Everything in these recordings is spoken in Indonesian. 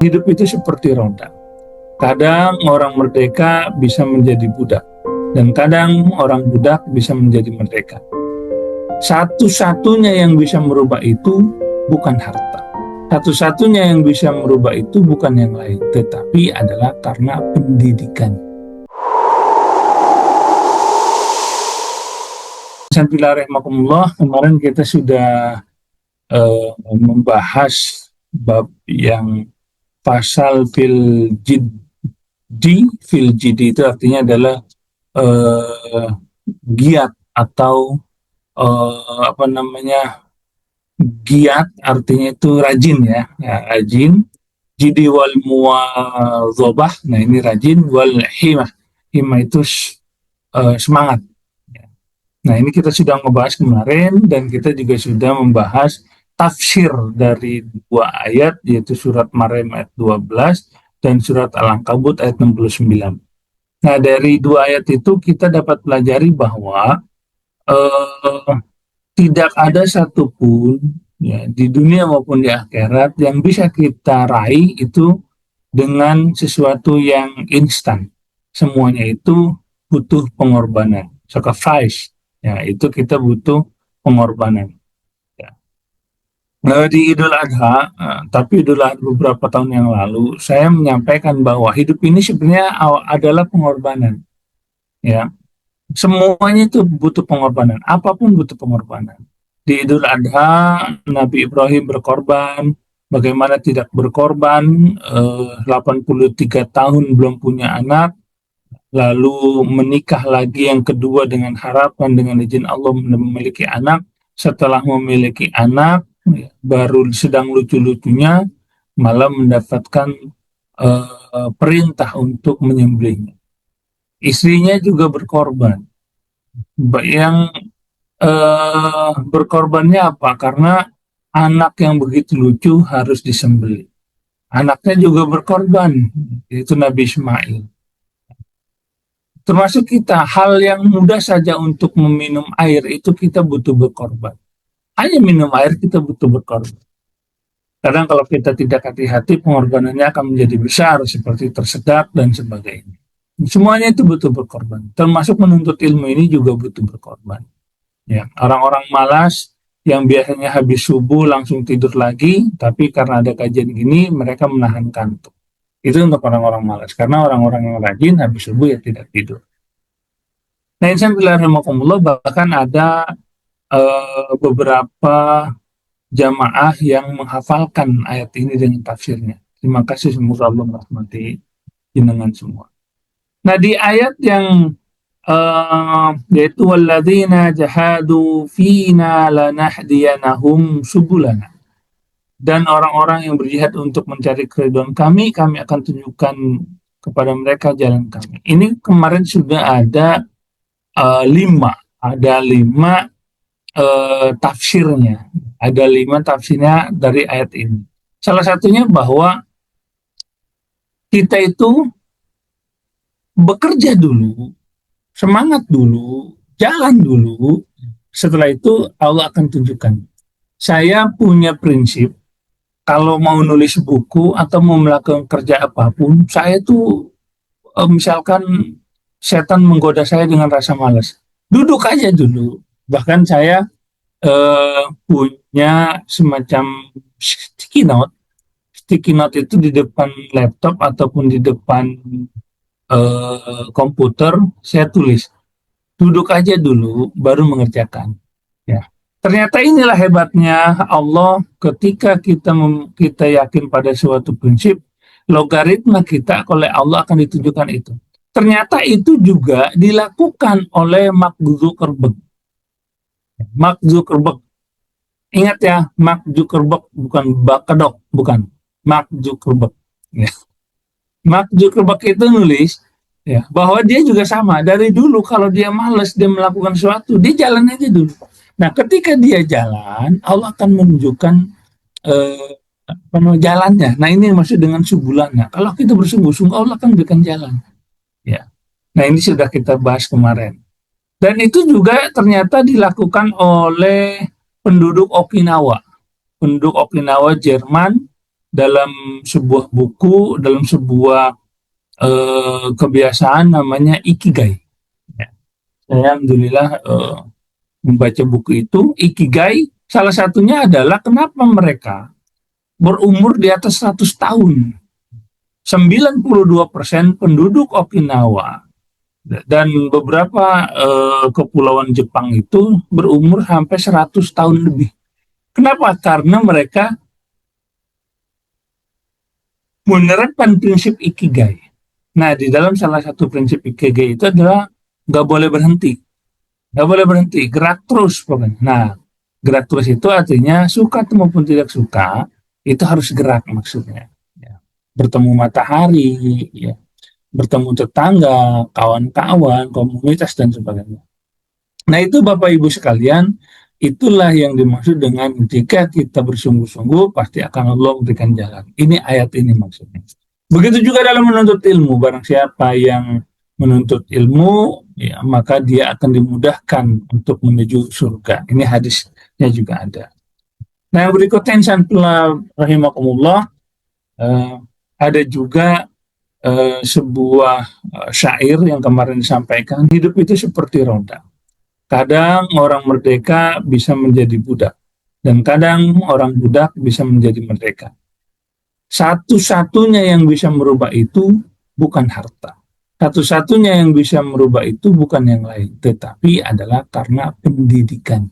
Hidup itu seperti roda. Kadang orang merdeka bisa menjadi budak, dan kadang orang budak bisa menjadi merdeka. Satu-satunya yang bisa merubah itu bukan harta. Satu-satunya yang bisa merubah itu bukan yang lain, tetapi adalah karena pendidikan. Bismillahirrahmanirrahim. Kemarin kita sudah membahas bab yang pasal fil jidi itu artinya adalah giat atau giat artinya itu rajin ya, rajin. Jidi wal muwadzabah, nah ini rajin. Wal himah itu semangat. Nah ini kita sudah membahas kemarin, dan kita juga sudah membahas tafsir dari dua ayat, yaitu surat Maryam ayat 12 dan surat Al-Ankabut ayat 69. Nah dari dua ayat itu kita dapat pelajari bahwa tidak ada satupun ya, di dunia maupun di akhirat yang bisa kita raih itu dengan sesuatu yang instan. Semuanya itu butuh pengorbanan, sacrifice. Ya, itu kita butuh pengorbanan. Ya. Nah, di Idul Adha, tapi Idul Adha beberapa tahun yang lalu, saya menyampaikan bahwa hidup ini sebenarnya adalah pengorbanan. Ya, semuanya itu butuh pengorbanan. Apapun butuh pengorbanan. Di Idul Adha, Nabi Ibrahim berkorban. Bagaimana tidak berkorban? 83 tahun belum punya anak. Lalu menikah lagi yang kedua dengan harapan dengan izin Allah memiliki anak. Setelah memiliki anak, baru sedang lucu-lucunya malah mendapatkan perintah untuk menyembelihnya. Istrinya juga berkorban. Yang berkorbannya apa? Karena anak yang begitu lucu harus disembelih. Anaknya juga berkorban, yaitu Nabi Ismail. Termasuk kita, hal yang mudah saja untuk meminum air itu kita butuh berkorban. Hanya minum air kita butuh berkorban. Kadang kalau kita tidak hati-hati, pengorbanannya akan menjadi besar, seperti tersedak dan sebagainya. Semuanya itu butuh berkorban. Termasuk menuntut ilmu ini juga butuh berkorban. Ya, orang-orang malas yang biasanya habis subuh langsung tidur lagi, tapi karena ada kajian gini, mereka menahan kantuk. Itu untuk orang-orang malas. Karena orang-orang yang rajin habis subuh ya tidak tidur. Nah, Bismillahirrahmanirrahim, bahkan ada beberapa jamaah yang menghafalkan ayat ini dengan tafsirnya. Terima kasih, semoga Allah merahmati jenengan semua. Nah, di ayat yang yaitu walladzina jahadu fina lanahdiyanahum subulana, dan orang-orang yang berjihad untuk mencari keridhaan kami akan tunjukkan kepada mereka jalan kami. Ini kemarin sudah ada lima tafsirnya. Ada 5 tafsirnya dari ayat ini. Salah satunya bahwa kita itu bekerja dulu, semangat dulu, jalan dulu. Setelah itu Allah akan tunjukkan. Saya punya prinsip, kalau mau nulis buku atau mau melakukan kerja apapun, saya tuh misalkan setan menggoda saya dengan rasa malas, duduk aja dulu. Bahkan saya punya semacam sticky note itu di depan laptop ataupun di depan komputer, saya tulis, duduk aja dulu baru mengerjakan. Ya, ternyata inilah hebatnya Allah, ketika kita yakin pada suatu prinsip, logaritma kita oleh Allah akan ditunjukkan itu. Ternyata itu juga dilakukan oleh Mark Zuckerberg. Ingat ya, Mark Zuckerberg, bukan Bakedok, bukan. Mark Zuckerberg. Ya. Mark Zuckerberg itu nulis ya, bahwa dia juga sama. Dari dulu kalau dia malas, dia melakukan sesuatu, dia jalan aja dulu. Nah, ketika dia jalan, Allah akan menunjukkan jalannya. Nah, ini maksud dengan subulannya. Kalau kita bersungguh-sungguh, Allah akan berikan jalan. Ya. Nah, ini sudah kita bahas kemarin. Dan itu juga ternyata dilakukan oleh penduduk Okinawa Jerman, dalam sebuah buku, dalam sebuah kebiasaan namanya ikigai. Ya. Saya alhamdulillah membaca buku itu. Ikigai salah satunya adalah kenapa mereka berumur di atas 100 tahun. 92% penduduk Okinawa dan beberapa kepulauan Jepang itu berumur sampai 100 tahun lebih. Kenapa? Karena mereka menerapkan prinsip ikigai. Nah, di dalam salah satu prinsip ikigai itu adalah nggak boleh berhenti. Nggak boleh berhenti, gerak terus pokoknya. Nah, gerak terus itu artinya suka maupun tidak suka, itu harus gerak maksudnya. Ya. Bertemu matahari, ya. Bertemu tetangga, kawan-kawan, komunitas, dan sebagainya. Nah, itu Bapak Ibu sekalian, itulah yang dimaksud dengan jika kita bersungguh-sungguh, pasti akan Allah memberikan jalan. Ini ayat ini maksudnya. Begitu juga dalam menuntut ilmu, barang siapa yang menuntut ilmu, ya, maka dia akan dimudahkan untuk menuju surga. Ini hadisnya juga ada. Nah, yang berikutnya insyaallah rahimakumullah, ada juga sebuah syair yang kemarin disampaikan, hidup itu seperti roda. Kadang orang merdeka bisa menjadi budak, dan kadang orang budak bisa menjadi merdeka. Satu-satunya yang bisa merubah itu bukan harta. Satu-satunya yang bisa merubah itu bukan yang lain, tetapi adalah karena pendidikan.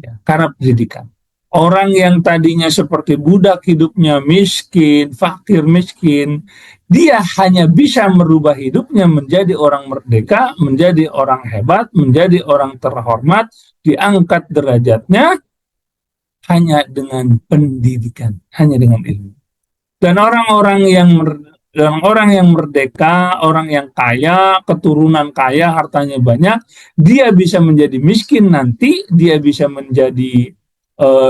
Ya, karena pendidikan. Orang yang tadinya seperti budak hidupnya miskin, fakir miskin, dia hanya bisa merubah hidupnya menjadi orang merdeka, menjadi orang hebat, menjadi orang terhormat, diangkat derajatnya hanya dengan pendidikan, hanya dengan ilmu. Dan orang-orang yang merdeka, orang yang kaya, keturunan kaya, hartanya banyak, dia bisa menjadi miskin nanti, dia bisa menjadi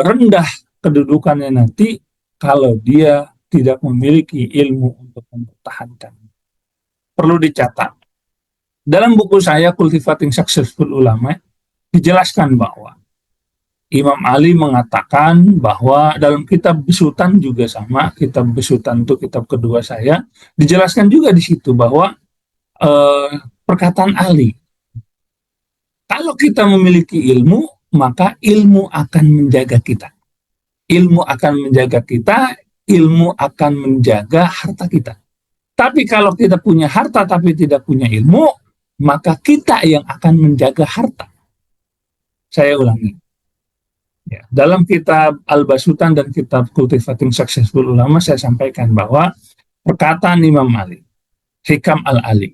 rendah kedudukannya nanti kalau dia tidak memiliki ilmu untuk mempertahankan. Perlu dicatat. Dalam buku saya Cultivating Successful Ulama dijelaskan bahwa Imam Ali mengatakan bahwa dalam kitab Besutan juga sama, kitab Besutan itu kitab kedua saya, dijelaskan juga di situ bahwa perkataan Ali, kalau kita memiliki ilmu, maka ilmu akan menjaga kita. Ilmu akan menjaga kita, ilmu akan menjaga harta kita. Tapi kalau kita punya harta tapi tidak punya ilmu, maka kita yang akan menjaga harta. Saya ulangi. Ya, dalam kitab Al-Basutan dan kitab Cultivating Successful Ulama saya sampaikan bahwa perkataan Imam Ali, Hikam Al-Ali,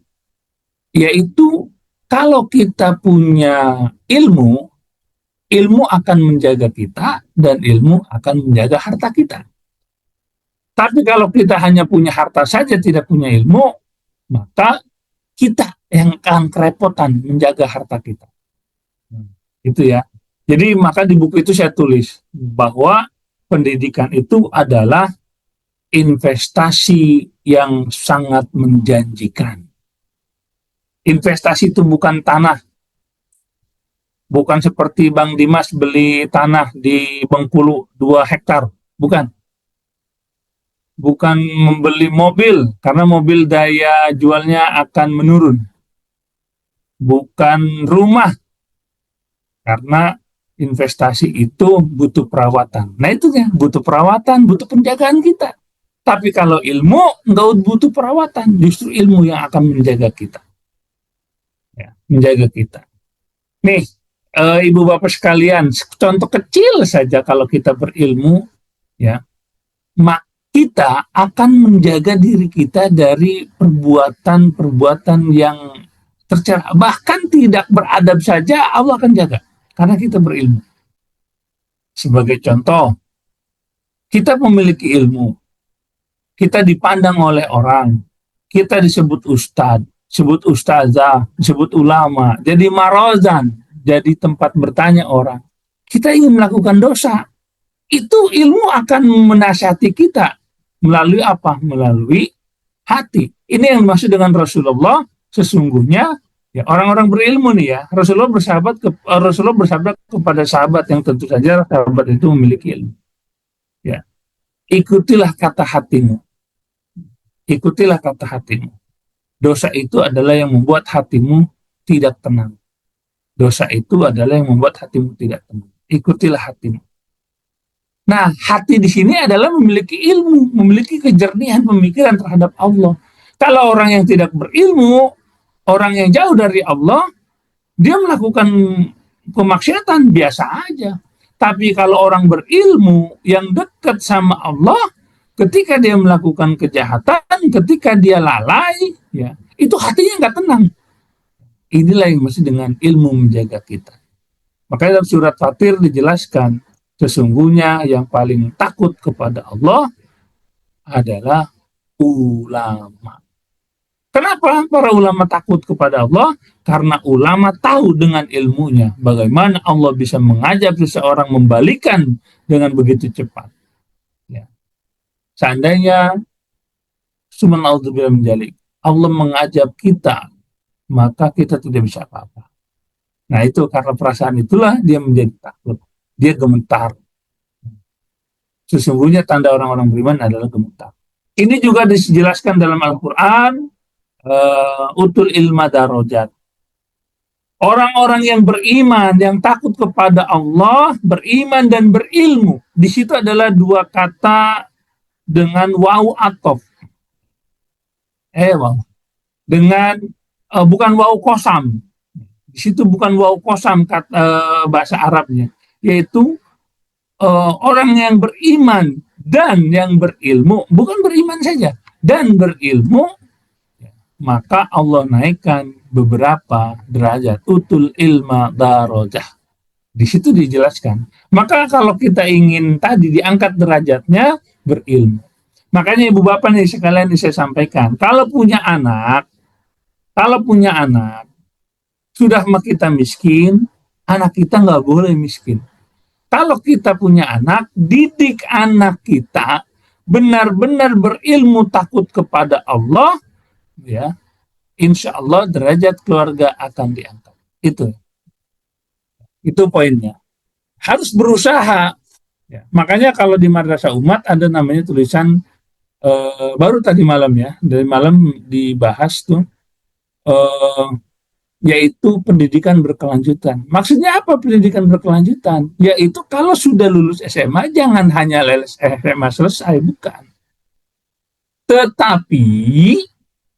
yaitu kalau kita punya ilmu, ilmu akan menjaga kita dan ilmu akan menjaga harta kita. Tapi kalau kita hanya punya harta saja tidak punya ilmu, maka kita yang akan kerepotan menjaga harta kita. Itu ya. Jadi maka di buku itu saya tulis bahwa pendidikan itu adalah investasi yang sangat menjanjikan. Investasi itu bukan tanah. Bukan seperti Bang Dimas beli tanah di Bengkulu 2 hektar. Bukan. Bukan membeli mobil, karena mobil daya jualnya akan menurun. Bukan rumah, karena investasi itu butuh perawatan. Nah itu ya, butuh perawatan, butuh penjagaan kita. Tapi kalau ilmu, nggak butuh perawatan, justru ilmu yang akan menjaga kita. Ya, menjaga kita. Nih, ibu bapak sekalian, contoh kecil saja kalau kita berilmu, ya, kita akan menjaga diri kita dari perbuatan-perbuatan yang tercela. Bahkan tidak beradab saja Allah akan jaga, karena kita berilmu. Sebagai contoh, kita memiliki ilmu, kita dipandang oleh orang, kita disebut ustadz, disebut ustazah, disebut ulama, jadi marozan, jadi tempat bertanya orang. Kita ingin melakukan dosa, itu ilmu akan menasihati kita. Melalui apa? Melalui hati. Ini yang dimaksud dengan Rasulullah. Sesungguhnya ya orang-orang berilmu nih ya. Rasulullah bersabda kepada sahabat yang tentu saja sahabat itu memiliki ilmu. Ya. ikutilah kata hatimu, ikutilah kata hatimu. Dosa itu adalah yang membuat hatimu tidak tenang. Dosa itu adalah yang membuat hatimu tidak tenang. Ikutilah hatimu. Nah, hati di sini adalah memiliki ilmu, memiliki kejernihan pemikiran terhadap Allah. Kalau orang yang tidak berilmu, orang yang jauh dari Allah, dia melakukan kemaksiatan biasa aja. Tapi kalau orang berilmu yang dekat sama Allah, ketika dia melakukan kejahatan, ketika dia lalai, ya itu hatinya nggak tenang. Inilah yang mesti dengan ilmu menjaga kita. Makanya dalam surat Fatir dijelaskan, sesungguhnya yang paling takut kepada Allah adalah ulama. Kenapa para ulama takut kepada Allah? Karena ulama tahu dengan ilmunya bagaimana Allah bisa mengajak seseorang membalikan dengan begitu cepat. Ya. Seandainya subhanallah menjalik, Allah mengajak kita, maka kita tidak bisa apa-apa. Nah itu karena perasaan itulah dia menjadi takut, dia gemetar. Sesungguhnya tanda orang-orang beriman adalah gemetar. Ini juga dijelaskan dalam Al-Quran, utul ilma darajat. Orang-orang yang beriman, yang takut kepada Allah, beriman dan berilmu. Di situ adalah dua kata dengan waw atof. Wow. Dengan bukan waw kosam. Di situ bukan waw kosam kata bahasa Arabnya, yaitu orang yang beriman dan yang berilmu, bukan beriman saja, dan berilmu, maka Allah naikkan beberapa derajat. Utul ilma darajah. Di situ dijelaskan. Maka kalau kita ingin tadi diangkat derajatnya, berilmu. Makanya ibu bapak nih sekalian saya sampaikan, kalau punya anak sudah kita miskin, anak kita nggak boleh miskin. Kalau kita punya anak, didik anak kita benar-benar berilmu takut kepada Allah, ya, insya Allah derajat keluarga akan diangkat. Itu poinnya. Harus berusaha. Ya. Makanya kalau di Madrasah Umat ada namanya tulisan baru tadi malam ya, dari malam dibahas tuh. Yaitu pendidikan berkelanjutan. Maksudnya apa pendidikan berkelanjutan? Yaitu kalau sudah lulus SMA, jangan hanya lulus SMA selesai, bukan. Tetapi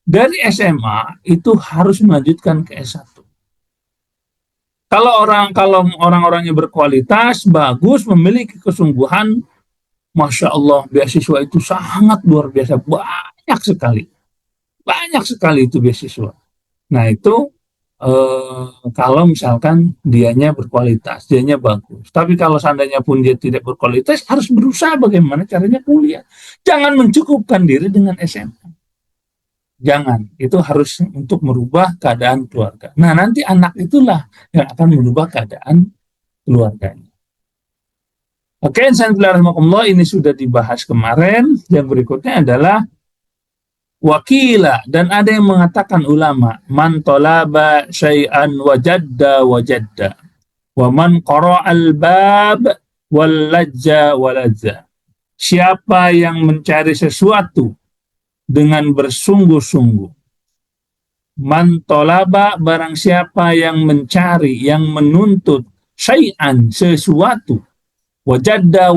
dari SMA itu harus melanjutkan ke S1. Kalau orang-orangnya berkualitas, bagus, memiliki kesungguhan, Masya Allah, beasiswa itu sangat luar biasa, banyak sekali itu beasiswa. Nah itu kalau misalkan dianya berkualitas, dianya bagus. Tapi kalau seandainya pun dia tidak berkualitas, harus berusaha bagaimana caranya kuliah. Jangan mencukupkan diri dengan SMA. Jangan. Itu harus untuk merubah keadaan keluarga. Nah, nanti anak itulah yang akan merubah keadaan keluarganya. Oke, Bismillahirrahmanirrahim, ini sudah dibahas kemarin. Yang berikutnya adalah wakila, dan ada yang mengatakan ulama, man talaba syai'an wajadda wa man qara'al bab walajja walajja. Siapa yang mencari sesuatu dengan bersungguh-sungguh, man talaba, barang siapa yang mencari, yang menuntut, syai'an, sesuatu, wajadda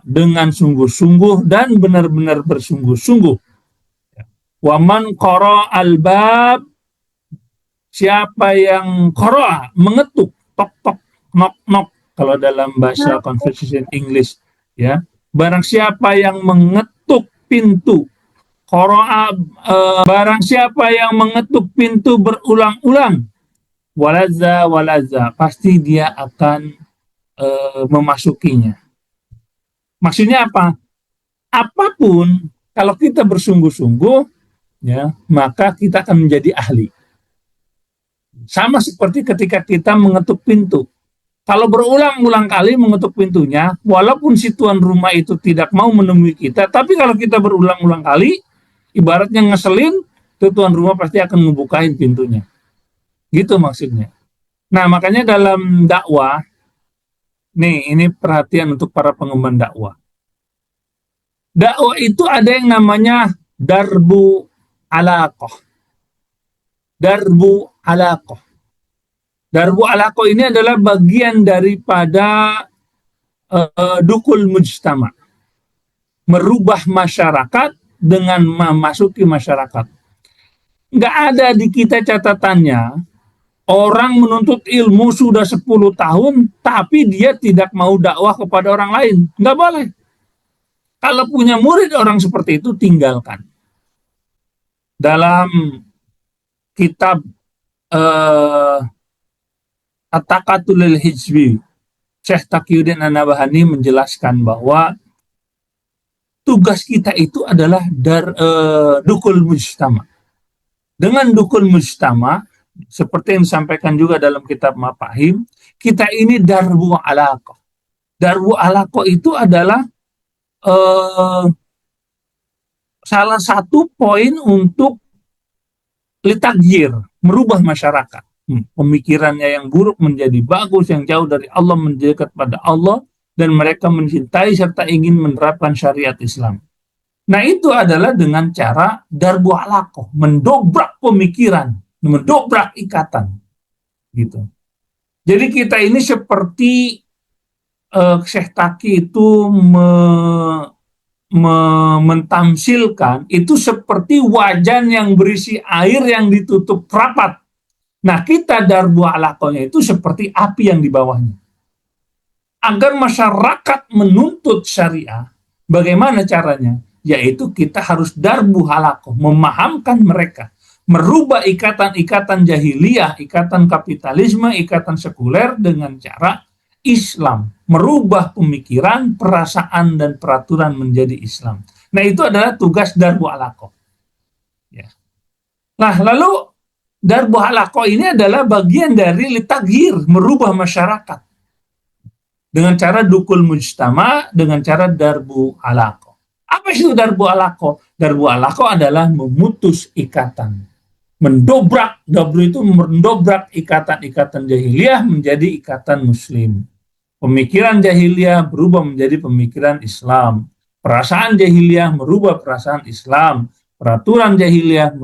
dengan sungguh-sungguh dan benar-benar bersungguh-sungguh. Waman qara al-bab, siapa yang qara, mengetuk, tok tok, nok nok, kalau dalam bahasa Conversation English, ya, barang siapa yang mengetuk pintu, qara, barang siapa yang mengetuk pintu berulang-ulang, walaza, pasti dia akan memasukinya. Maksudnya apa? Apapun, kalau kita bersungguh-sungguh, ya, maka kita akan menjadi ahli. Sama seperti ketika kita mengetuk pintu. Kalau berulang-ulang kali mengetuk pintunya, walaupun si tuan rumah itu tidak mau menemui kita, tapi kalau kita berulang-ulang kali, ibaratnya ngeselin, tuan rumah pasti akan ngebukain pintunya. Gitu maksudnya. Nah, makanya dalam dakwah, nih, ini perhatian untuk para pengemban dakwah. Dakwah itu ada yang namanya darbu alaqah. Darbu alaqah. Darbu alaqah ini adalah bagian daripada dukul mujtama, merubah masyarakat dengan memasuki masyarakat. Nggak ada di kita catatannya orang menuntut ilmu sudah 10 tahun tapi dia tidak mau dakwah kepada orang lain. Nggak boleh. Kalau punya murid orang seperti itu, tinggalkan. Dalam kitab At-Taqatul Hizbi, Syekh Taqiyuddin An-Nabhani menjelaskan bahwa tugas kita itu adalah dukul mujtama. Dengan dukul mujtama, seperti yang disampaikan juga dalam kitab Mafahim, kita ini darbu alaqah. Darbu alaqah itu adalah salah satu poin untuk litagir, merubah masyarakat. Pemikirannya yang buruk menjadi bagus, yang jauh dari Allah menjadi dekat pada Allah, dan mereka mencintai serta ingin menerapkan syariat Islam. Nah, itu adalah dengan cara darbu alaqah, mendobrak pemikiran, mendobrak ikatan, gitu. Jadi kita ini seperti Syekh Taqi itu mentamsilkan itu seperti wajan yang berisi air yang ditutup rapat. Nah, kita darbu alaqahnya itu seperti api yang di bawahnya. Agar masyarakat menuntut syariah, bagaimana caranya? Yaitu kita harus darbu alaqah, memahamkan mereka, merubah ikatan-ikatan jahiliyah, ikatan kapitalisme, ikatan sekuler dengan cara Islam, merubah pemikiran, perasaan, dan peraturan menjadi Islam. Nah, itu adalah tugas darbu alaqah. Ya. Nah, lalu darbu alaqah ini adalah bagian dari litagir, merubah masyarakat dengan cara dukul mujtama, dengan cara darbu alaqah. Apa itu darbu alaqah? Darbu alaqah adalah memutus ikatan, mendobrak. Darbu itu mendobrak ikatan-ikatan jahiliyah menjadi ikatan muslim. Pemikiran jahiliyah berubah menjadi pemikiran Islam. Perasaan jahiliyah merubah perasaan Islam. Peraturan jahiliyah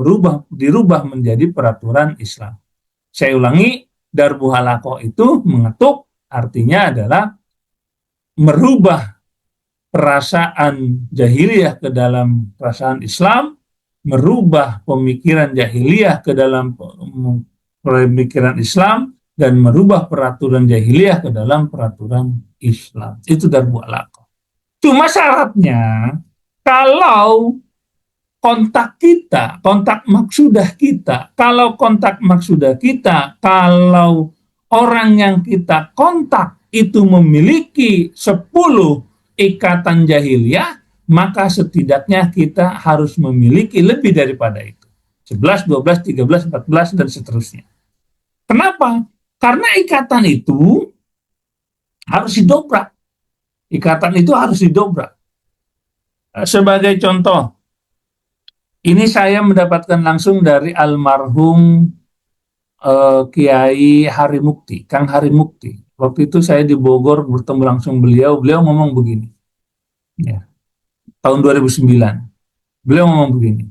dirubah menjadi peraturan Islam. Saya ulangi, darbu alaqah itu mengetuk, artinya adalah merubah perasaan jahiliyah ke dalam perasaan Islam, merubah pemikiran jahiliyah ke dalam pemikiran Islam, dan merubah peraturan jahiliyah ke dalam peraturan Islam. Itu darbu alaqah. Cuma syaratnya, kalau kontak maksudah kita, kalau orang yang kita kontak itu memiliki 10 ikatan jahiliyah, maka setidaknya kita harus memiliki lebih daripada itu. 11, 12, 13, 14, dan seterusnya. Kenapa? Karena ikatan itu harus didobrak. Ikatan itu harus didobrak. Sebagai contoh, ini saya mendapatkan langsung dari almarhum Kiai Hari Mukti, Kang Hari Mukti. Waktu itu saya di Bogor bertemu langsung beliau ngomong begini. Ya, tahun 2009. Beliau ngomong begini.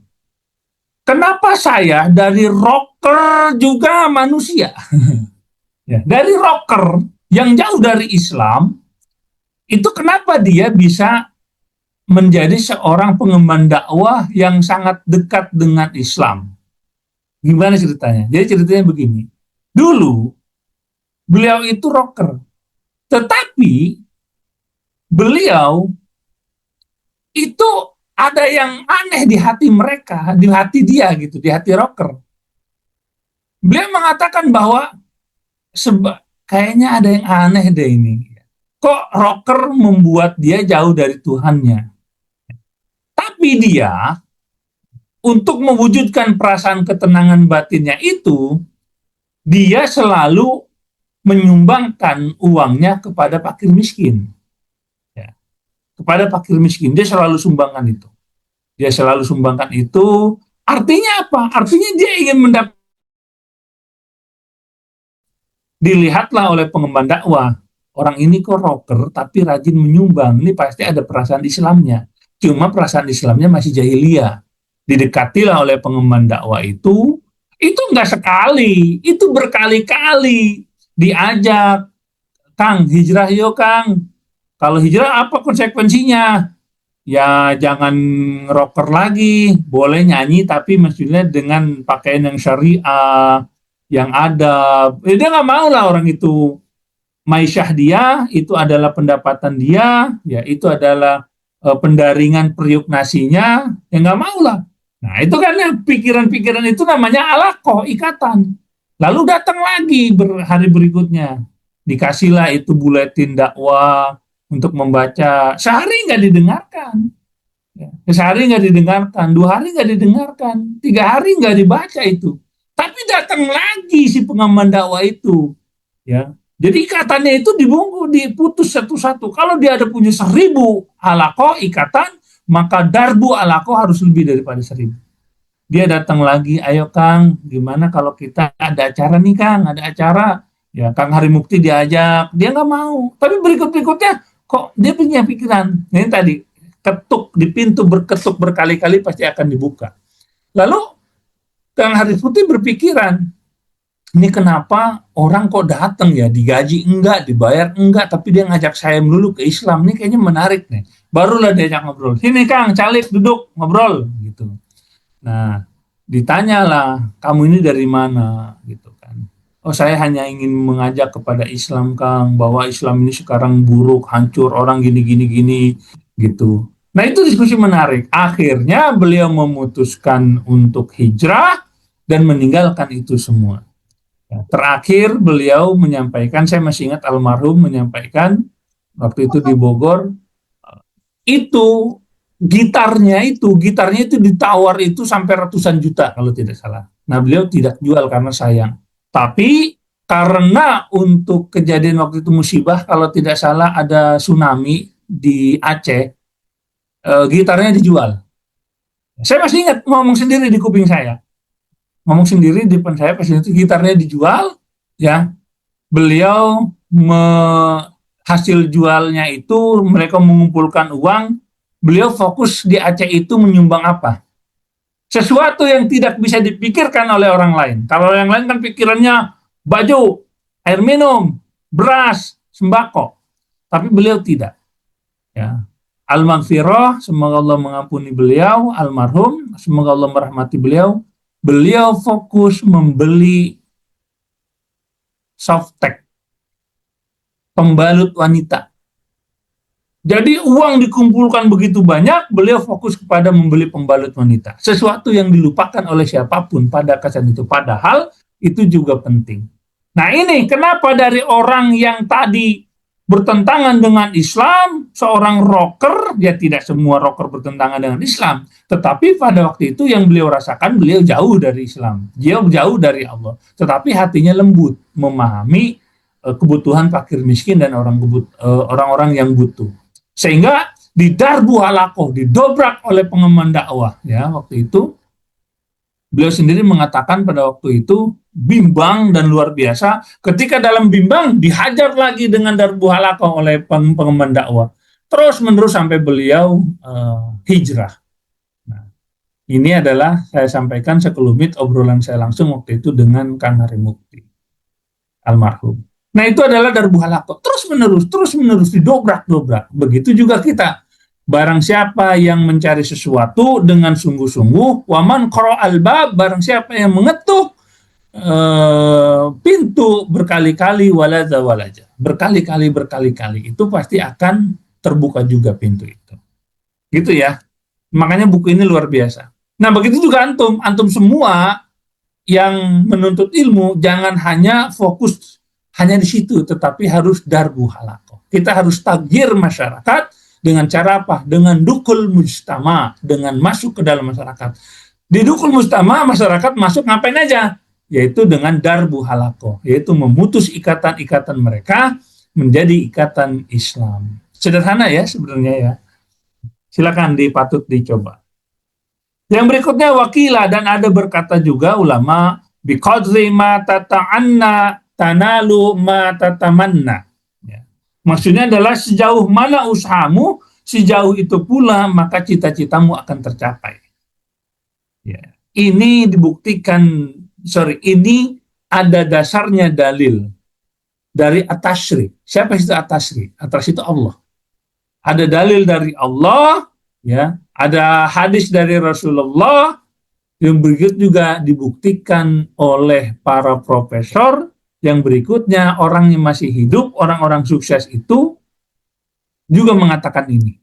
Kenapa saya dari rocker juga manusia? Ya, dari rocker yang jauh dari Islam, itu kenapa dia bisa menjadi seorang pengemban dakwah yang sangat dekat dengan Islam? Gimana ceritanya? Jadi ceritanya begini. Dulu beliau itu rocker, tetapi beliau itu ada yang aneh di hati mereka, di hati dia gitu, di hati rocker. Beliau mengatakan bahwa kayaknya ada yang aneh deh ini. Kok rocker membuat dia jauh dari Tuhannya? Tapi dia, untuk mewujudkan perasaan ketenangan batinnya itu, dia selalu menyumbangkan uangnya kepada fakir miskin. Ya. Kepada fakir miskin, dia selalu sumbangkan itu. Dia selalu sumbangkan itu, artinya apa? Artinya dia ingin mendapat. Dilihatlah oleh pengemban dakwah, orang ini kok rocker tapi rajin menyumbang, ini pasti ada perasaan Islamnya. cuma perasaan Islamnya masih jahiliyah. Didekatilah oleh pengemban dakwah itu nggak sekali, itu berkali-kali diajak, Kang, hijrah yuk Kang. Kalau hijrah apa konsekuensinya? Ya jangan rocker lagi, boleh nyanyi tapi maksudnya dengan pakaian yang syariah, yang ada. Dia nggak mau lah orang itu. Maisyah dia, itu adalah pendapatan dia, ya itu adalah pendaringan periuk nasinya, ya nggak mau lah. Nah itu kan yang pikiran-pikiran itu namanya alakoh, ikatan. Lalu datang lagi hari berikutnya, dikasihlah itu buletin dakwah untuk membaca, sehari nggak didengarkan. Ya. Sehari nggak didengarkan, 2 hari nggak didengarkan, 3 hari nggak dibaca itu. Tapi datang lagi si pengemban dakwah itu, ya. Jadi ikatannya itu dibungkus, diputus satu-satu. Kalau dia ada punya 1.000 alaqoh ikatan, maka darbu alaqoh harus lebih daripada 1.000. Dia datang lagi, ayo Kang, gimana kalau kita ada acara nih Kang, ada acara. Ya Kang Hari Mukti diajak, dia nggak mau. Tapi berikut-berikutnya, kok dia punya pikiran. Ini tadi, ketuk di pintu, berketuk berkali-kali pasti akan dibuka. Lalu Kang Hari Mukti berpikiran, ini kenapa orang kok datang ya, digaji enggak, dibayar enggak, tapi dia ngajak saya dulu ke Islam, ini kayaknya menarik nih. Barulah diajak ngobrol, sini Kang, Calik, duduk, ngobrol, gitu. Nah, ditanyalah, kamu ini dari mana, gitu kan. Oh, saya hanya ingin mengajak kepada Islam, Kang, bahwa Islam ini sekarang buruk, hancur, orang gini-gini-gini, gitu. Nah, itu diskusi menarik. Akhirnya beliau memutuskan untuk hijrah dan meninggalkan itu semua. Terakhir beliau menyampaikan, saya masih ingat almarhum menyampaikan waktu itu di Bogor, itu gitarnya itu ditawar itu sampai ratusan juta kalau tidak salah. Nah beliau tidak jual karena sayang. Tapi karena untuk kejadian waktu itu musibah, kalau tidak salah ada tsunami di Aceh, gitarnya dijual. Saya masih ingat ngomong sendiri di kuping saya. Ngomong sendiri di depan saya pas itu gitarnya dijual, ya beliau hasil jualnya itu mereka mengumpulkan uang, beliau fokus di Aceh itu menyumbang apa, sesuatu yang tidak bisa dipikirkan oleh orang lain. Kalau yang lain kan pikirannya baju, air minum, beras, sembako, tapi beliau tidak, ya. Al-Maghfirah, semoga Allah mengampuni beliau, almarhum, semoga Allah merahmati beliau. Beliau fokus membeli softtek, pembalut wanita. Jadi uang dikumpulkan begitu banyak, beliau fokus kepada membeli pembalut wanita. Sesuatu yang dilupakan oleh siapapun pada kesan itu. Padahal itu juga penting. Nah ini kenapa dari orang yang tadi bertentangan dengan Islam, seorang rocker, ya tidak semua rocker bertentangan dengan Islam, tetapi pada waktu itu yang beliau rasakan, beliau jauh dari Islam, beliau jauh dari Allah, tetapi hatinya lembut, memahami kebutuhan fakir miskin dan orang-orang yang butuh, sehingga di darbu halakoh, didobrak oleh pengemban dakwah, ya waktu itu beliau sendiri mengatakan pada waktu itu bimbang dan luar biasa. Ketika dalam bimbang dihajar lagi dengan darbu halakoh oleh pengemban dakwah. Terus menerus sampai beliau hijrah. Nah, ini adalah saya sampaikan sekelumit obrolan saya langsung waktu itu dengan Kang Hari Mukti, almarhum. Nah itu adalah darbu halakoh. Terus menerus didobrak-dobrak. Begitu juga kita. Barang siapa yang mencari sesuatu dengan sungguh-sungguh, waman qara'al bab, barang siapa yang mengetuk pintu berkali-kali, walaza, berkali-kali, itu pasti akan terbuka juga pintu itu. Gitu ya. Makanya buku ini luar biasa. Nah begitu juga antum semua yang menuntut ilmu, jangan hanya fokus hanya di situ, tetapi harus darbu halakoh. Kita harus taghyir masyarakat. Dengan cara apa? Dengan dukul mujtama, dengan masuk ke dalam masyarakat. Di dukul mujtama, masyarakat masuk ngapain aja? Yaitu dengan darbu halakoh, yaitu memutus ikatan-ikatan mereka menjadi ikatan Islam. Sederhana ya sebenarnya ya. Silakan patut dicoba. Yang berikutnya wakilah, dan ada berkata juga ulama, biqadri ma tata'anna tanalu ma tatamanna. Maksudnya adalah sejauh mana usahamu, sejauh itu pula maka cita-citamu akan tercapai. Ya. Ini dibuktikan, ini ada dasarnya dalil dari At-Tashri. Siapa itu At-Tashri? At-Tashri itu Allah. Ada dalil dari Allah, ya, ada hadis dari Rasulullah, yang berikut juga dibuktikan oleh para profesor, yang berikutnya orang yang masih hidup, orang-orang sukses itu juga mengatakan ini.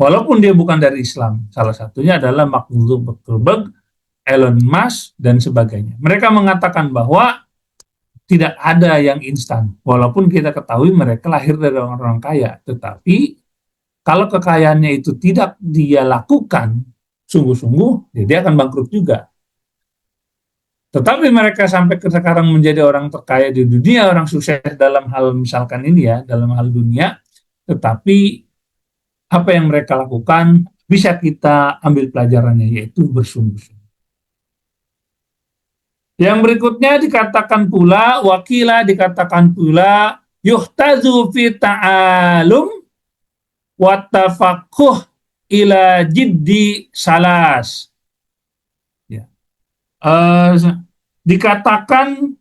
Walaupun dia bukan dari Islam, salah satunya adalah Mark Zuckerberg, Elon Musk, dan sebagainya. Mereka mengatakan bahwa tidak ada yang instan, walaupun kita ketahui mereka lahir dari orang-orang kaya, tetapi kalau kekayaannya itu tidak dia lakukan sungguh-sungguh, ya dia akan bangkrut juga. Tetapi mereka sampai ke sekarang menjadi orang terkaya di dunia, orang sukses dalam hal misalkan ini ya, dalam hal dunia, tetapi apa yang mereka lakukan bisa kita ambil pelajarannya, yaitu bersungguh-sungguh. Yang berikutnya dikatakan pula, wakila dikatakan pula, yuhtazu fi ta'alum wa tafaqquh ila jiddi salas. Ya. Dikatakan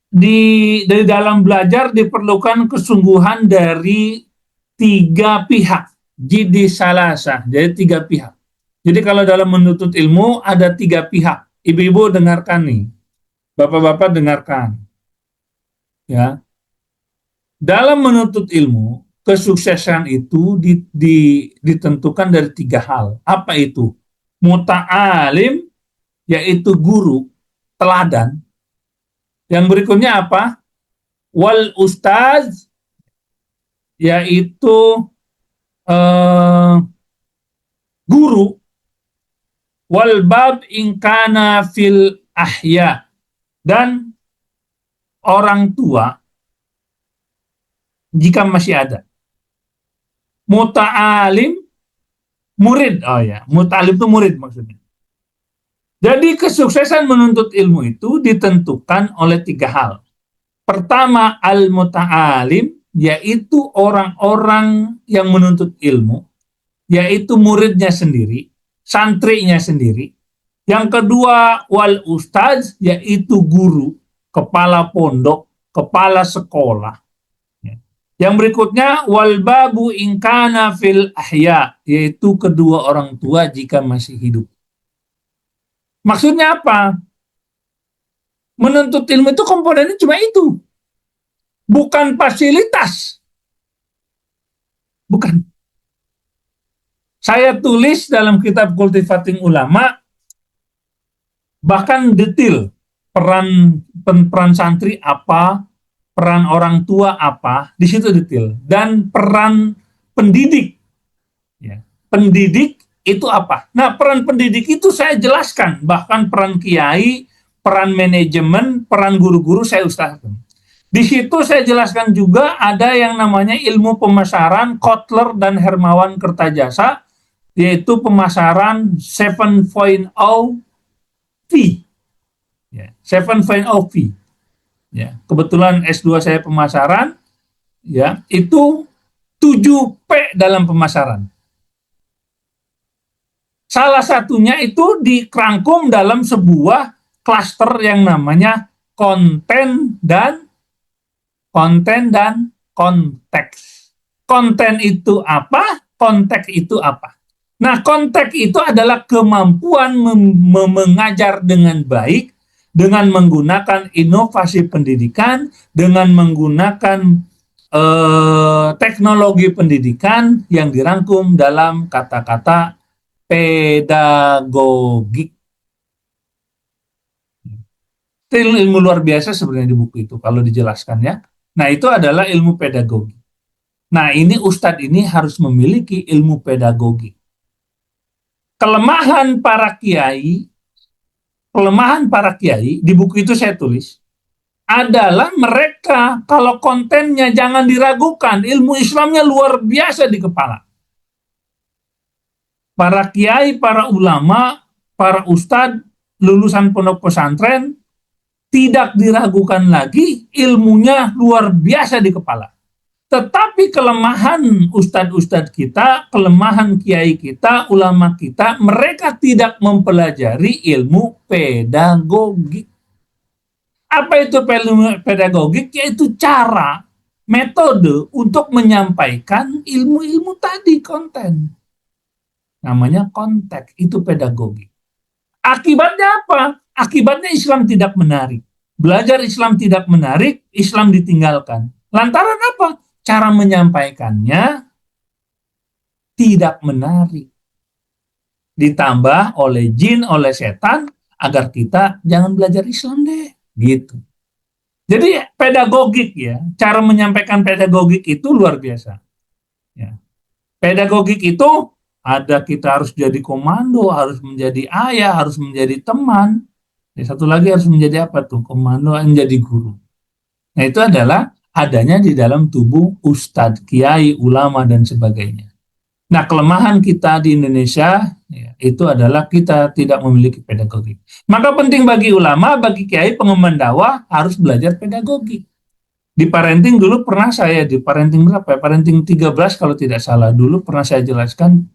dari dalam belajar diperlukan kesungguhan dari 3 pihak. Jiddi salasa, jadi 3 pihak. Jadi kalau dalam menuntut ilmu ada 3 pihak. Ibu-ibu dengarkan nih, bapak-bapak dengarkan. Ya, dalam menuntut ilmu, kesuksesan itu ditentukan dari 3 hal. Apa itu? Muta'alim, yaitu guru, teladan. Yang berikutnya apa? Wal ustaz, yaitu guru. Wal bab ingkana fil ahya, dan orang tua jika masih ada. Muta'alim, murid. Oh ya, muta'alim itu murid maksudnya. Jadi kesuksesan menuntut ilmu itu ditentukan oleh 3 hal. Pertama, al-muta'alim, yaitu orang-orang yang menuntut ilmu, yaitu muridnya sendiri, santrinya sendiri. Yang kedua, wal ustaz, yaitu guru, kepala pondok, kepala sekolah. Yang berikutnya, wal babu ingkana fil ahya, yaitu kedua orang tua jika masih hidup. Maksudnya apa? Menuntut ilmu itu komponennya cuma itu. Bukan fasilitas. Bukan. Saya tulis dalam kitab Kultivating Ulama, bahkan detail peran santri apa, peran orang tua apa, di situ detail. Dan peran pendidik. Ya. Pendidik itu apa? Nah, peran pendidik itu saya jelaskan, bahkan peran kiai, peran manajemen, peran guru-guru saya ustazkan. Di situ saya jelaskan juga ada yang namanya ilmu pemasaran, Kotler dan Hermawan Kertajasa, yaitu pemasaran 7.0 V. Ya, 7.0 V. Ya, kebetulan S2 saya pemasaran, ya, itu 7P dalam pemasaran. Salah satunya itu dikerangkum dalam sebuah klaster yang namanya konten dan konteks. Konten itu apa? Konteks itu apa? Nah, konteks itu adalah kemampuan mengajar dengan baik, dengan menggunakan inovasi pendidikan, dengan menggunakan teknologi pendidikan yang dirangkum dalam kata-kata pedagogik. Itu ilmu luar biasa sebenarnya di buku itu, kalau dijelaskan ya. Nah, itu adalah ilmu pedagogi. Nah, ini Ustadz ini harus memiliki ilmu pedagogi. Kelemahan para kiai di buku itu saya tulis adalah mereka kalau kontennya jangan diragukan, ilmu Islamnya luar biasa di kepala. Para kiai, para ulama, para ustadz lulusan pondok pesantren tidak diragukan lagi, ilmunya luar biasa di kepala. Tetapi kelemahan ustadz-ustadz kita, kelemahan kiai kita, ulama kita, mereka tidak mempelajari ilmu pedagogik. Apa itu pedagogik? Yaitu cara, metode untuk menyampaikan ilmu-ilmu tadi, konten. Namanya konteks, itu pedagogik. Akibatnya apa? Akibatnya Islam tidak menarik. Belajar Islam tidak menarik, Islam ditinggalkan. Lantaran apa? Cara menyampaikannya tidak menarik. Ditambah oleh jin, oleh setan, agar kita jangan belajar Islam deh. Gitu. Jadi pedagogik ya, cara menyampaikan pedagogik itu luar biasa. Ya. Pedagogik itu ada kita harus jadi komando, harus menjadi ayah, harus menjadi teman. Satu lagi harus menjadi apa tuh? Komando, menjadi guru. Nah itu adalah adanya di dalam tubuh ustadz, kiai, ulama, dan sebagainya. Nah, kelemahan kita di Indonesia ya, itu adalah kita tidak memiliki pedagogik. Maka penting bagi ulama, bagi kiai, pengemban dakwah harus belajar pedagogik. Di parenting dulu pernah saya, di parenting berapa ya? Parenting 13 kalau tidak salah, dulu pernah saya jelaskan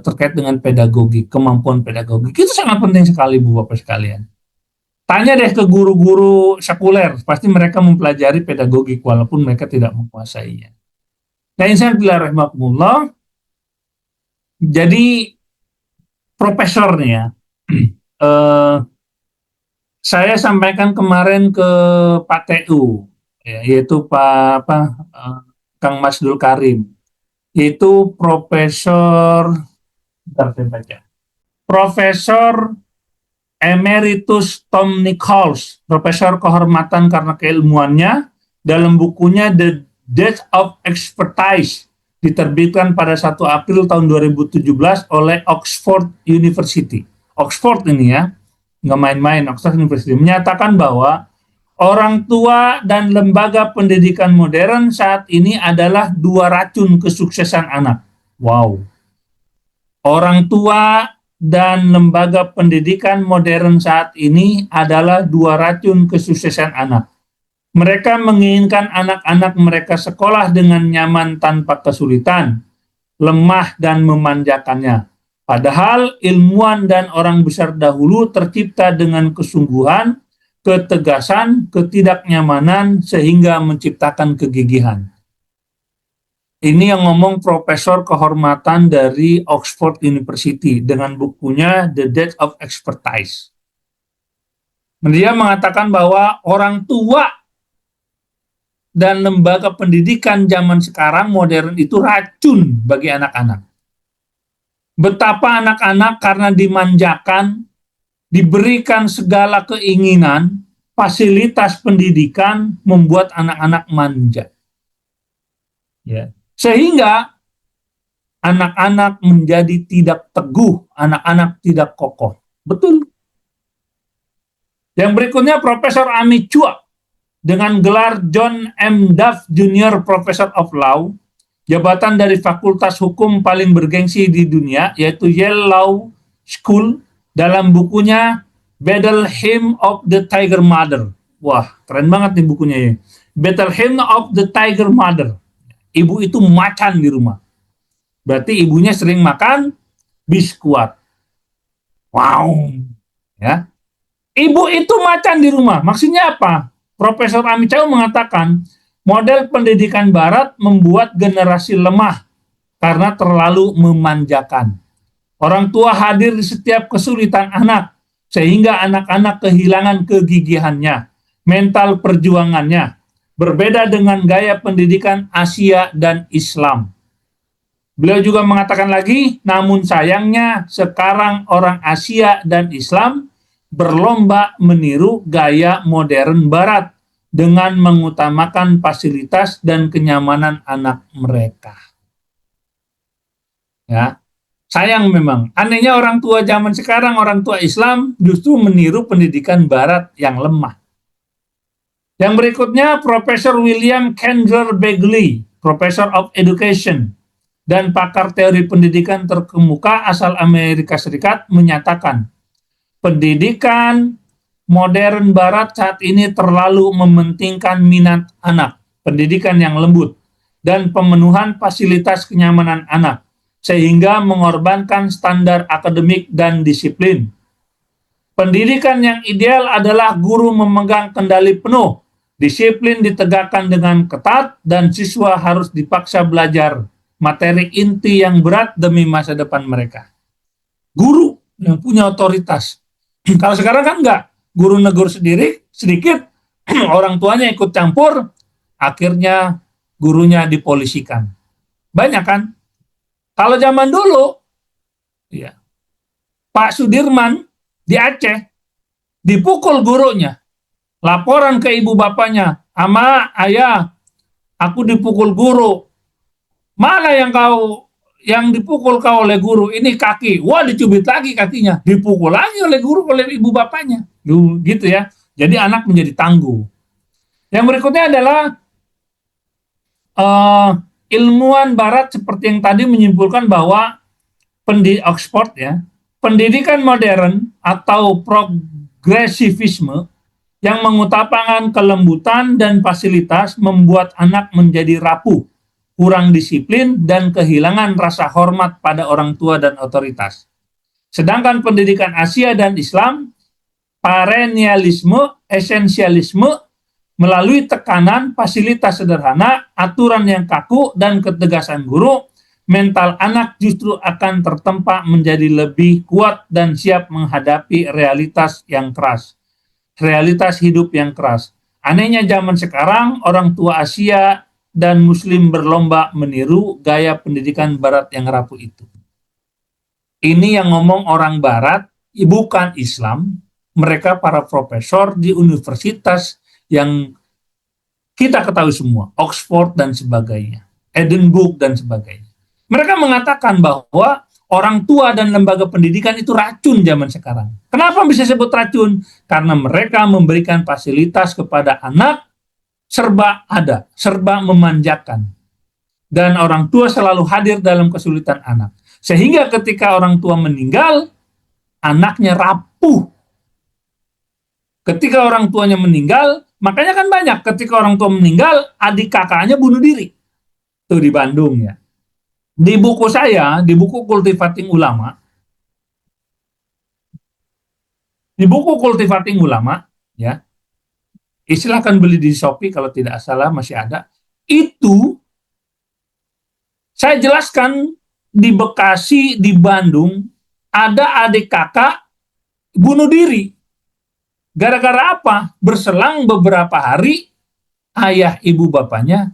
terkait dengan pedagogik, kemampuan pedagogik. Itu sangat penting sekali, Bu Bapak sekalian. Tanya deh ke guru-guru sekuler, pasti mereka mempelajari pedagogik walaupun mereka tidak menguasainya. Nah, insyaallah rahmatullah. Jadi profesornya, saya sampaikan kemarin ke Pak TU, ya, yaitu Kang Masdul Karim, yaitu Profesor Emeritus Tom Nichols, profesor kehormatan karena keilmuannya, dalam bukunya The Death of Expertise, diterbitkan pada 1 April tahun 2017 oleh Oxford University. Oxford ini ya, nggak main-main, Oxford University, menyatakan bahwa orang tua dan lembaga pendidikan modern saat ini adalah 2 racun kesuksesan anak. Wow. Orang tua dan lembaga pendidikan modern saat ini adalah 2 racun kesuksesan anak. Mereka menginginkan anak-anak mereka sekolah dengan nyaman tanpa kesulitan, lemah dan memanjakannya. Padahal ilmuwan dan orang besar dahulu tercipta dengan kesungguhan, ketegasan, ketidaknyamanan sehingga menciptakan kegigihan. Ini yang ngomong profesor kehormatan dari Oxford University dengan bukunya The Death of Expertise. Dia mengatakan bahwa orang tua dan lembaga pendidikan zaman sekarang modern itu racun bagi anak-anak. Betapa anak-anak karena dimanjakan, diberikan segala keinginan, fasilitas pendidikan membuat anak-anak manja. Ya. Sehingga anak-anak menjadi tidak teguh, anak-anak tidak kokoh. Betul. Yang berikutnya Profesor Amit Chua dengan gelar John M. Duff Jr. Professor of Law, jabatan dari Fakultas Hukum paling bergengsi di dunia, yaitu Yale Law School, dalam bukunya Battle Hymn of the Tiger Mother. Wah, keren banget nih bukunya ya. Battle Hymn of the Tiger Mother. Ibu itu macan di rumah. Berarti ibunya sering makan biskuit. Wow. Ya. Ibu itu macan di rumah. Maksudnya apa? Profesor Amit Chua mengatakan, model pendidikan barat membuat generasi lemah karena terlalu memanjakan. Orang tua hadir di setiap kesulitan anak, sehingga anak-anak kehilangan kegigihannya, mental perjuangannya. Berbeda dengan gaya pendidikan Asia dan Islam. Beliau juga mengatakan lagi, namun sayangnya sekarang orang Asia dan Islam berlomba meniru gaya modern Barat dengan mengutamakan fasilitas dan kenyamanan anak mereka. Ya, sayang memang. Anehnya orang tua zaman sekarang, orang tua Islam justru meniru pendidikan Barat yang lemah. Yang berikutnya, Profesor William Kendler Begley, Professor of Education, dan pakar teori pendidikan terkemuka asal Amerika Serikat menyatakan, pendidikan modern Barat saat ini terlalu mementingkan minat anak, pendidikan yang lembut, dan pemenuhan fasilitas kenyamanan anak, sehingga mengorbankan standar akademik dan disiplin. Pendidikan yang ideal adalah guru memegang kendali penuh, disiplin ditegakkan dengan ketat, dan siswa harus dipaksa belajar materi inti yang berat demi masa depan mereka. Guru yang punya otoritas. Kalau sekarang kan enggak, guru negur sendiri, sedikit, orang tuanya ikut campur, akhirnya gurunya dipolisikan. Banyak kan? Kalau zaman dulu, ya, Pak Sudirman di Aceh, dipukul gurunya, laporan ke ibu bapaknya, ama ayah, aku dipukul guru, mana yang dipukul kau oleh guru, ini kaki, wah dicubit lagi kakinya, dipukul lagi oleh guru, oleh ibu bapaknya, gitu ya. Jadi anak menjadi tangguh. Yang berikutnya adalah ilmuwan barat seperti yang tadi menyimpulkan bahwa Oxford ya, pendidikan modern atau progresivisme yang mengutamakan kelembutan dan fasilitas membuat anak menjadi rapuh, kurang disiplin, dan kehilangan rasa hormat pada orang tua dan otoritas. Sedangkan pendidikan Asia dan Islam, perennialisme, esensialisme, melalui tekanan, fasilitas sederhana, aturan yang kaku, dan ketegasan guru, mental anak justru akan tertempa menjadi lebih kuat dan siap menghadapi realitas yang keras. Realitas hidup yang keras. Anehnya zaman sekarang, orang tua Asia dan Muslim berlomba meniru gaya pendidikan Barat yang rapuh itu. Ini yang ngomong orang Barat, bukan Islam. Mereka para profesor di universitas yang kita ketahui semua, Oxford dan sebagainya, Edinburgh dan sebagainya. Mereka mengatakan bahwa orang tua dan lembaga pendidikan itu racun zaman sekarang. Kenapa bisa sebut racun? Karena mereka memberikan fasilitas kepada anak serba ada, serba memanjakan. Dan orang tua selalu hadir dalam kesulitan anak. Sehingga ketika orang tua meninggal, anaknya rapuh. Ketika orang tuanya meninggal, makanya kan banyak ketika orang tua meninggal, adik kakaknya bunuh diri. Itu di Bandung ya. Di buku saya, di buku Cultivating Ulama, ya, silahkan beli di Shopee kalau tidak salah masih ada. Itu saya jelaskan di Bekasi, di Bandung, ada adik kakak bunuh diri. Gara-gara apa? Berselang beberapa hari, ayah ibu bapaknya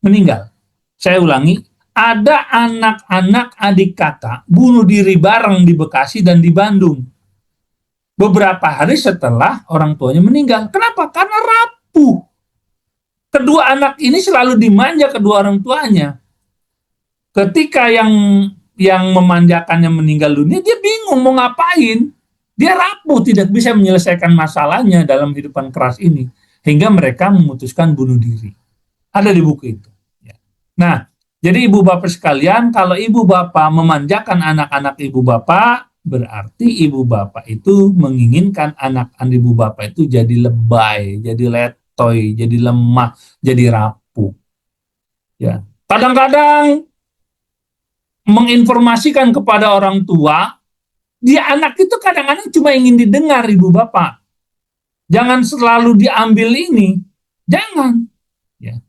meninggal. Saya ulangi, ada anak-anak adik kakak bunuh diri bareng di Bekasi dan di Bandung. Beberapa hari setelah orang tuanya meninggal. Kenapa? Karena rapuh. Kedua anak ini selalu dimanja kedua orang tuanya. Ketika yang memanjakannya meninggal dunia, dia bingung mau ngapain. Dia rapuh, tidak bisa menyelesaikan masalahnya dalam kehidupan keras ini. Hingga mereka memutuskan bunuh diri. Ada di buku itu. Nah, jadi ibu bapak sekalian, kalau ibu bapak memanjakan anak-anak ibu bapak, berarti ibu bapak itu menginginkan anak-anak ibu bapak itu jadi lebay, jadi letoy, jadi lemah, jadi rapuh. Ya, kadang-kadang menginformasikan kepada orang tua, dia anak itu kadang-kadang cuma ingin didengar ibu bapak. Jangan selalu diambil ini, jangan. Ya.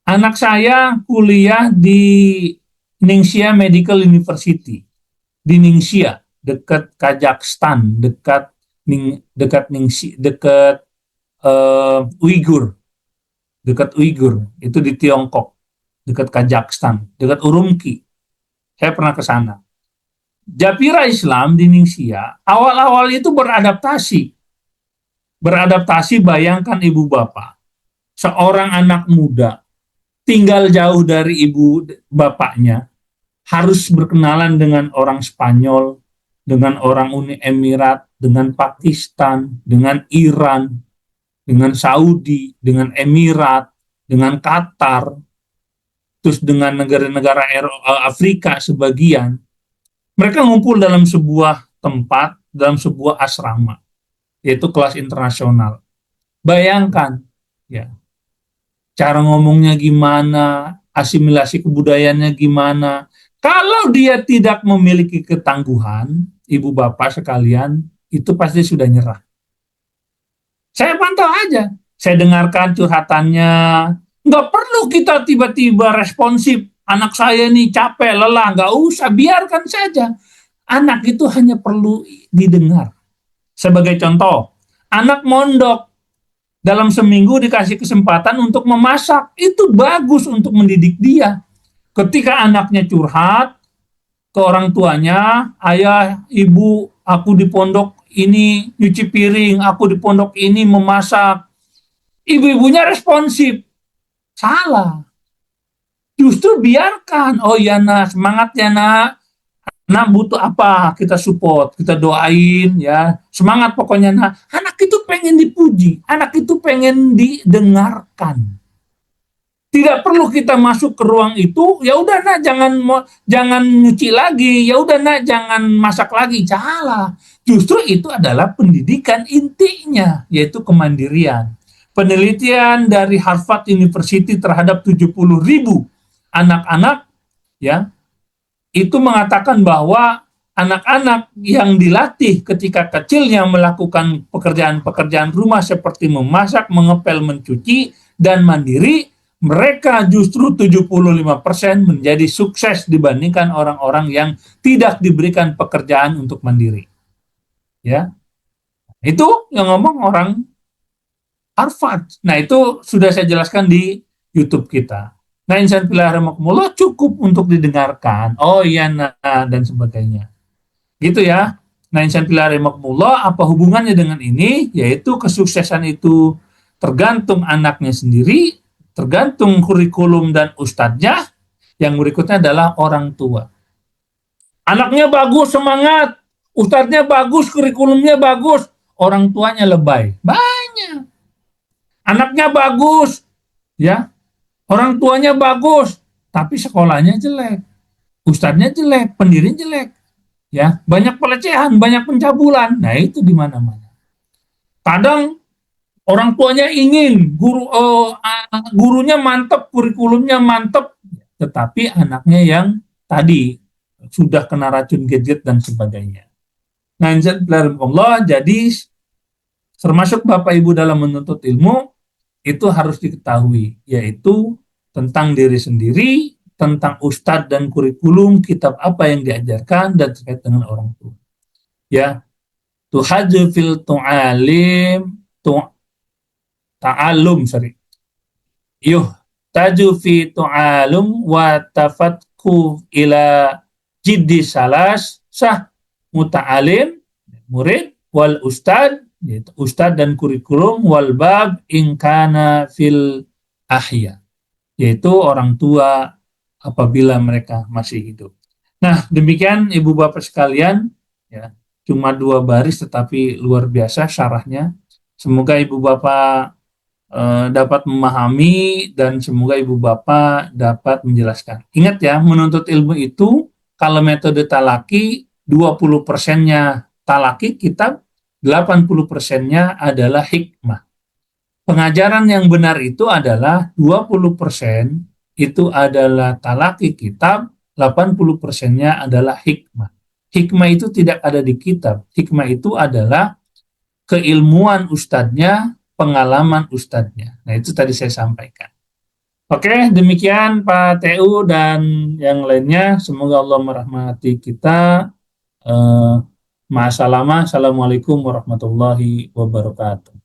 Anak saya kuliah di Ningxia Medical University. Di Ningxia, dekat Kazakhstan, dekat Uighur. Dekat Uighur, itu di Tiongkok, dekat Kazakhstan, dekat Urumqi. Saya pernah ke sana. Japira Islam di Ningxia, awal-awal itu beradaptasi. Beradaptasi, bayangkan ibu bapak. Seorang anak muda, tinggal jauh dari ibu bapaknya, harus berkenalan dengan orang Spanyol, dengan orang Uni Emirat, dengan Pakistan, dengan Iran, dengan Saudi, dengan Emirat, dengan Qatar, terus dengan negara-negara Afrika sebagian. Mereka ngumpul dalam sebuah tempat, dalam sebuah asrama, yaitu kelas internasional. Bayangkan, ya, cara ngomongnya gimana, asimilasi kebudayaannya gimana. Kalau dia tidak memiliki ketangguhan, ibu bapak sekalian, itu pasti sudah nyerah. Saya pantau aja, saya dengarkan curhatannya. Nggak perlu kita tiba-tiba responsif. Anak saya nih capek, lelah, nggak usah, biarkan saja. Anak itu hanya perlu didengar. Sebagai contoh, anak mondok dalam seminggu dikasih kesempatan untuk memasak, itu bagus untuk mendidik dia. Ketika anaknya curhat ke orang tuanya, ayah, ibu, aku di pondok ini nyuci piring, aku di pondok ini memasak. Ibu-ibunya responsif. Salah. Justru biarkan. Oh ya nak, semangat ya nak. Nak butuh apa? Kita support, kita doain ya. Semangat pokoknya nak. Anak itu pengen dipuji, anak itu pengen didengarkan. Tidak perlu kita masuk ke ruang itu, ya udah nak jangan nyuci lagi, ya udah nak jangan masak lagi. Salah. Justru itu adalah pendidikan intinya, yaitu kemandirian. Penelitian dari Harvard University terhadap 70.000 anak-anak ya, itu mengatakan bahwa anak-anak yang dilatih ketika kecilnya melakukan pekerjaan-pekerjaan rumah seperti memasak, mengepel, mencuci, dan mandiri, mereka justru 75% menjadi sukses dibandingkan orang-orang yang tidak diberikan pekerjaan untuk mandiri. Ya, itu yang ngomong orang Harvard. Nah, itu sudah saya jelaskan di YouTube kita. Nah, insan fillah rahimakumullah cukup untuk didengarkan. Oh iya, nah, dan sebagainya. Gitu ya. Nah, insan fillah rahimakumullah, apa hubungannya dengan ini? Yaitu kesuksesan itu tergantung anaknya sendiri, tergantung kurikulum dan ustadznya. Yang berikutnya adalah orang tua. Anaknya bagus, semangat. Ustadznya bagus, kurikulumnya bagus. Orang tuanya lebay. Banyak. Anaknya bagus, ya. Orang tuanya bagus, tapi sekolahnya jelek. Ustadznya jelek, pendirinya jelek. Ya, banyak pelecehan, banyak pencabulan. Nah, itu di mana-mana. Kadang orang tuanya ingin gurunya mantep, kurikulumnya mantep, tetapi anaknya yang tadi sudah kena racun gadget dan sebagainya. Nah, Allah, jadi termasuk Bapak Ibu dalam menuntut ilmu itu harus diketahui, yaitu tentang diri sendiri, tentang ustadz dan kurikulum, kitab apa yang diajarkan, dan terkait dengan orang tua. Ya, tuhaju fil tu'alim, ta'alum, sorry. Yuh, taju fi tu'alum wa tafatku ila jiddi salas sah muta'alim, murid, wal ustad, yaitu ustad dan kurikulum, wal bab ingkana fil ahya, yaitu orang tua apabila mereka masih hidup. Nah, demikian Ibu Bapak sekalian, ya, cuma 2 baris tetapi luar biasa syarahnya. Semoga Ibu Bapak dapat memahami dan semoga Ibu Bapak dapat menjelaskan. Ingat ya, menuntut ilmu itu kalau metode talaki 20%-nya talaki kitab, 80%-nya adalah hikmah. Pengajaran yang benar itu adalah 20% itu adalah talaki kitab, 80%-nya adalah hikmah. Hikmah itu tidak ada di kitab. Hikmah itu adalah keilmuan ustadznya, pengalaman ustadznya. Nah, itu tadi saya sampaikan. Oke, demikian Pak TU dan yang lainnya. Semoga Allah merahmati kita. Ma'asalama. Assalamualaikum warahmatullahi wabarakatuh.